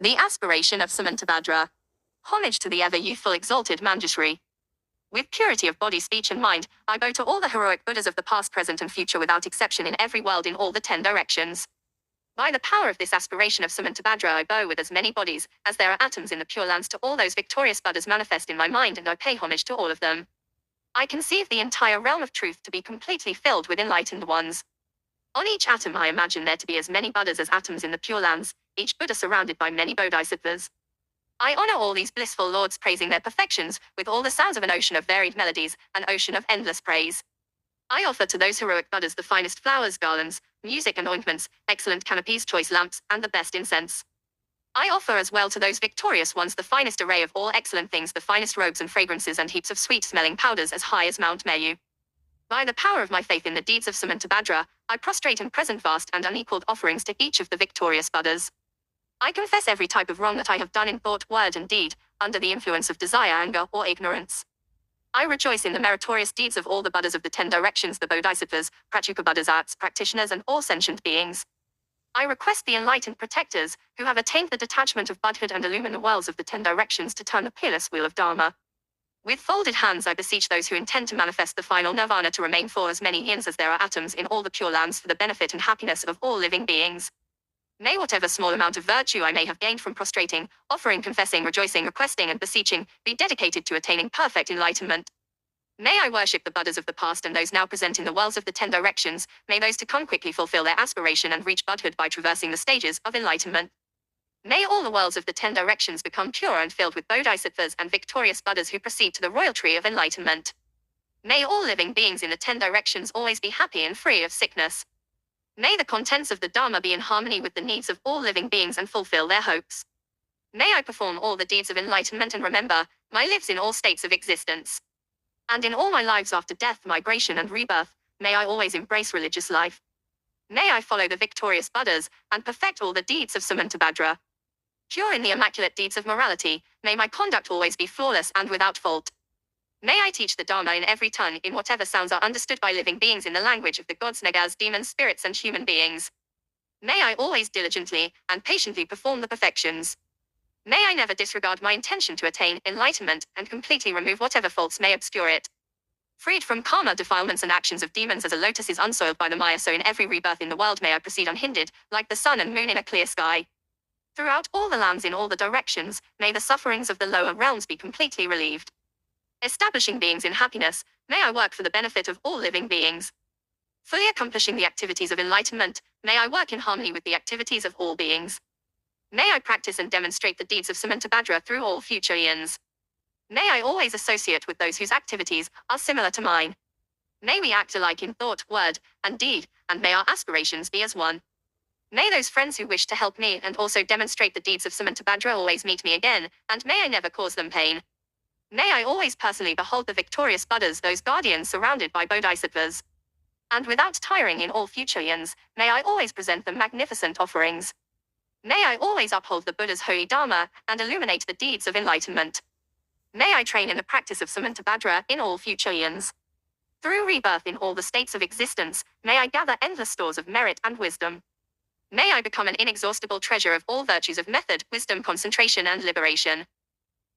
The Aspiration of Samantabhadra. Homage to the ever-youthful exalted Manjusri. With purity of body, speech and mind, I bow to all the heroic Buddhas of the past, present and future without exception in every world in all the 10 directions. By the power of this aspiration of Samantabhadra, I bow with as many bodies as there are atoms in the Pure Lands to all those victorious Buddhas manifest in my mind, and I pay homage to all of them. I conceive the entire realm of truth to be completely filled with enlightened ones. On each atom I imagine there to be as many Buddhas as atoms in the Pure Lands, each Buddha surrounded by many bodhisattvas. I honor all these blissful lords, praising their perfections, with all the sounds of an ocean of varied melodies, an ocean of endless praise. I offer to those heroic Buddhas the finest flowers, garlands, music and ointments, excellent canopies, choice lamps, and the best incense. I offer as well to those victorious ones the finest array of all excellent things, the finest robes and fragrances and heaps of sweet-smelling powders as high as Mount Meru. By the power of my faith in the deeds of Samantabhadra, I prostrate and present vast and unequaled offerings to each of the victorious Buddhas. I confess every type of wrong that I have done in thought, word and deed, under the influence of desire, anger, or ignorance. I rejoice in the meritorious deeds of all the Buddhas of the 10 directions, the bodhisattvas, bodhisattvas, practitioners and all sentient beings. I request the enlightened protectors, who have attained the detachment of Buddhahood and illumine the worlds of the 10 directions, to turn the peerless wheel of Dharma. With folded hands I beseech those who intend to manifest the final nirvana to remain for as many eons as there are atoms in all the Pure Lands, for the benefit and happiness of all living beings. May whatever small amount of virtue I may have gained from prostrating, offering, confessing, rejoicing, requesting and beseeching, be dedicated to attaining perfect enlightenment. May I worship the Buddhas of the past and those now present in the worlds of the 10 directions. May those to come quickly fulfill their aspiration and reach Buddhahood by traversing the stages of enlightenment. May all the worlds of the 10 directions become pure and filled with bodhisattvas and victorious Buddhas who proceed to the royal tree of enlightenment. May all living beings in the 10 directions always be happy and free of sickness. May the contents of the Dharma be in harmony with the needs of all living beings and fulfill their hopes. May I perform all the deeds of enlightenment and remember my lives in all states of existence. And in all my lives after death, migration and rebirth, may I always embrace religious life. May I follow the victorious Buddhas and perfect all the deeds of Samantabhadra. Pure in the immaculate deeds of morality, may my conduct always be flawless and without fault. May I teach the Dharma in every tongue, in whatever sounds are understood by living beings, in the language of the gods, nagas, demons, spirits and human beings. May I always diligently and patiently perform the perfections. May I never disregard my intention to attain enlightenment and completely remove whatever faults may obscure it. Freed from karma, defilements and actions of demons as a lotus is unsoiled by the Maya, so in every rebirth in the world may I proceed unhindered, like the sun and moon in a clear sky. Throughout all the lands in all the directions, may the sufferings of the lower realms be completely relieved. Establishing beings in happiness, may I work for the benefit of all living beings. Fully accomplishing the activities of enlightenment, may I work in harmony with the activities of all beings. May I practice and demonstrate the deeds of Samantabhadra through all future eons. May I always associate with those whose activities are similar to mine. May we act alike in thought, word, and deed, and may our aspirations be as one. May those friends who wish to help me and also demonstrate the deeds of Samantabhadra always meet me again, and may I never cause them pain. May I always personally behold the victorious Buddhas, those guardians surrounded by bodhisattvas. And without tiring in all future eons, may I always present them magnificent offerings. May I always uphold the Buddha's holy Dharma and illuminate the deeds of enlightenment. May I train in the practice of Samantabhadra in all future eons. Through rebirth in all the states of existence, may I gather endless stores of merit and wisdom. May I become an inexhaustible treasure of all virtues of method, wisdom, concentration and liberation.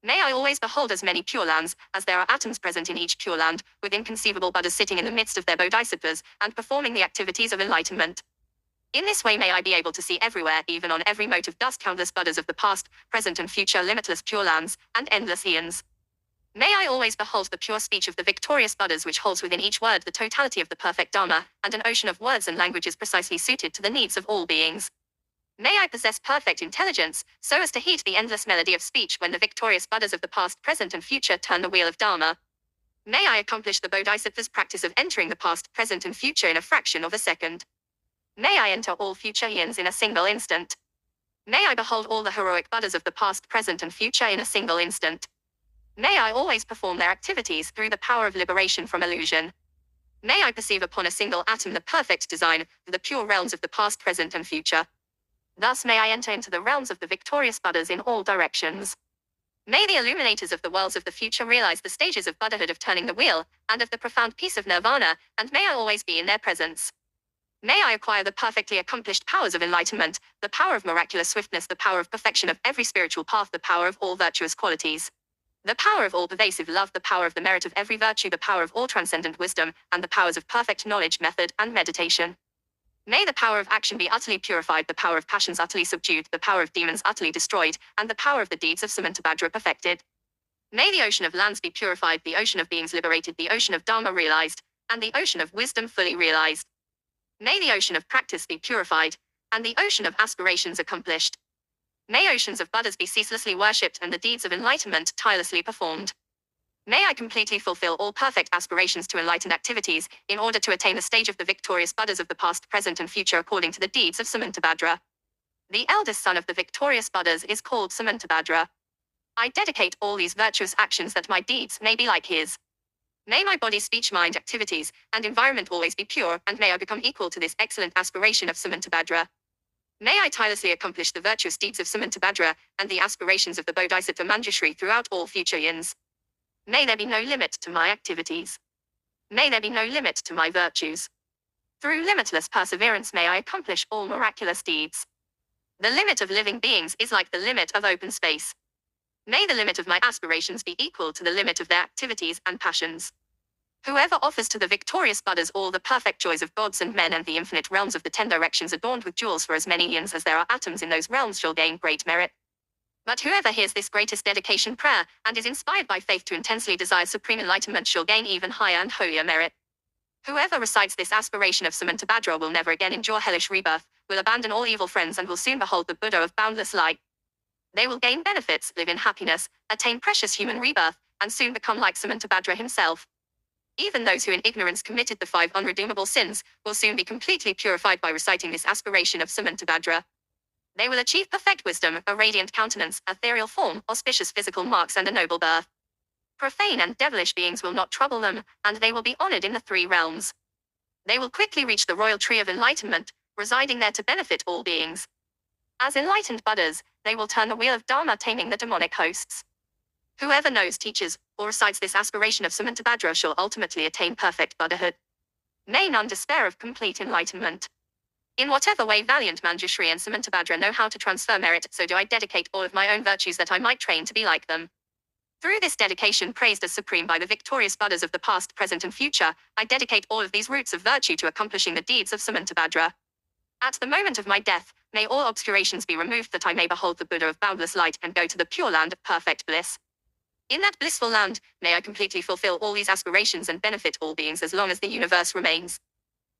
May I always behold as many Pure Lands as there are atoms present in each Pure Land, with inconceivable Buddhas sitting in the midst of their bodhisattvas and performing the activities of enlightenment. In this way may I be able to see everywhere, even on every mote of dust, countless Buddhas of the past, present and future, limitless Pure Lands, and endless eons. May I always behold the pure speech of the victorious Buddhas, which holds within each word the totality of the perfect Dharma, and an ocean of words and languages precisely suited to the needs of all beings. May I possess perfect intelligence, so as to heed the endless melody of speech when the victorious Buddhas of the past, present and future turn the wheel of Dharma. May I accomplish the bodhisattva's practice of entering the past, present and future in a fraction of a second. May I enter all future eons in a single instant. May I behold all the heroic Buddhas of the past, present and future in a single instant. May I always perform their activities through the power of liberation from illusion. May I perceive upon a single atom the perfect design of the pure realms of the past, present and future. Thus may I enter into the realms of the victorious Buddhas in all directions. May the illuminators of the worlds of the future realize the stages of Buddhahood, of turning the wheel, and of the profound peace of nirvana, and may I always be in their presence. May I acquire the perfectly accomplished powers of enlightenment, the power of miraculous swiftness, the power of perfection of every spiritual path, the power of all virtuous qualities, the power of all pervasive love, the power of the merit of every virtue, the power of all transcendent wisdom, and the powers of perfect knowledge, method, and meditation. May the power of action be utterly purified, the power of passions utterly subdued, the power of demons utterly destroyed, and the power of the deeds of Samantabhadra perfected. May the ocean of lands be purified, the ocean of beings liberated, the ocean of Dharma realized, and the ocean of wisdom fully realized. May the ocean of practice be purified, and the ocean of aspirations accomplished. May oceans of Buddhas be ceaselessly worshipped and the deeds of enlightenment tirelessly performed. May I completely fulfill all perfect aspirations to enlightened activities, in order to attain the stage of the victorious Buddhas of the past, present, and future according to the deeds of Samantabhadra. The eldest son of the victorious Buddhas is called Samantabhadra. I dedicate all these virtuous actions that my deeds may be like his. May my body, speech, mind, activities, and environment always be pure, and may I become equal to this excellent aspiration of Samantabhadra. May I tirelessly accomplish the virtuous deeds of Samantabhadra, and the aspirations of the bodhisattva Manjusri throughout all future yins. May there be no limit to my activities. May there be no limit to my virtues. Through limitless perseverance may I accomplish all miraculous deeds. The limit of living beings is like the limit of open space. May the limit of my aspirations be equal to the limit of their activities and passions. Whoever offers to the victorious Buddhas all the perfect joys of gods and men and the infinite realms of the 10 directions adorned with jewels for as many yins as there are atoms in those realms shall gain great merit. But whoever hears this greatest dedication prayer, and is inspired by faith to intensely desire supreme enlightenment shall gain even higher and holier merit. Whoever recites this aspiration of Samantabhadra will never again endure hellish rebirth, will abandon all evil friends and will soon behold the Buddha of boundless light. They will gain benefits, live in happiness, attain precious human rebirth, and soon become like Samantabhadra himself. Even those who in ignorance committed the 5 unredeemable sins will soon be completely purified by reciting this aspiration of Samantabhadra. They will achieve perfect wisdom, a radiant countenance, ethereal form, auspicious physical marks, and a noble birth. Profane and devilish beings will not trouble them, and they will be honored in the 3 realms. They will quickly reach the royal tree of enlightenment, residing there to benefit all beings. As enlightened Buddhas, they will turn the wheel of Dharma, taming the demonic hosts. Whoever knows, teaches, or recites this aspiration of Samantabhadra shall ultimately attain perfect Buddhahood. May none despair of complete enlightenment. In whatever way valiant Manjusri and Samantabhadra know how to transfer merit, so do I dedicate all of my own virtues that I might train to be like them. Through this dedication praised as supreme by the victorious Buddhas of the past, present, and future, I dedicate all of these roots of virtue to accomplishing the deeds of Samantabhadra. At the moment of my death, may all obscurations be removed that I may behold the Buddha of boundless light and go to the pure land of perfect bliss. In that blissful land, may I completely fulfill all these aspirations and benefit all beings as long as the universe remains.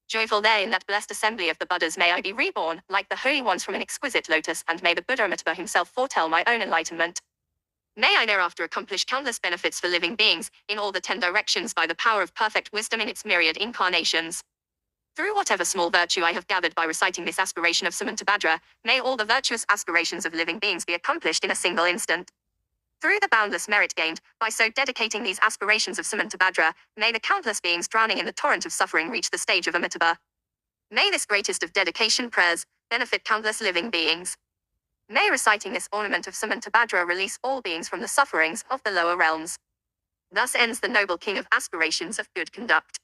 Joyful there in that blessed assembly of the Buddhas may I be reborn, like the holy ones from an exquisite lotus, and may the Buddha Amitabha himself foretell my own enlightenment. May I thereafter accomplish countless benefits for living beings, in all the 10 directions by the power of perfect wisdom in its myriad incarnations. Through whatever small virtue I have gathered by reciting this aspiration of Samantabhadra, may all the virtuous aspirations of living beings be accomplished in a single instant. Through the boundless merit gained, by so dedicating these aspirations of Samantabhadra, may the countless beings drowning in the torrent of suffering reach the stage of Amitabha. May this greatest of dedication prayers benefit countless living beings. May reciting this ornament of Samantabhadra release all beings from the sufferings of the lower realms. Thus ends the noble king of aspirations of good conduct.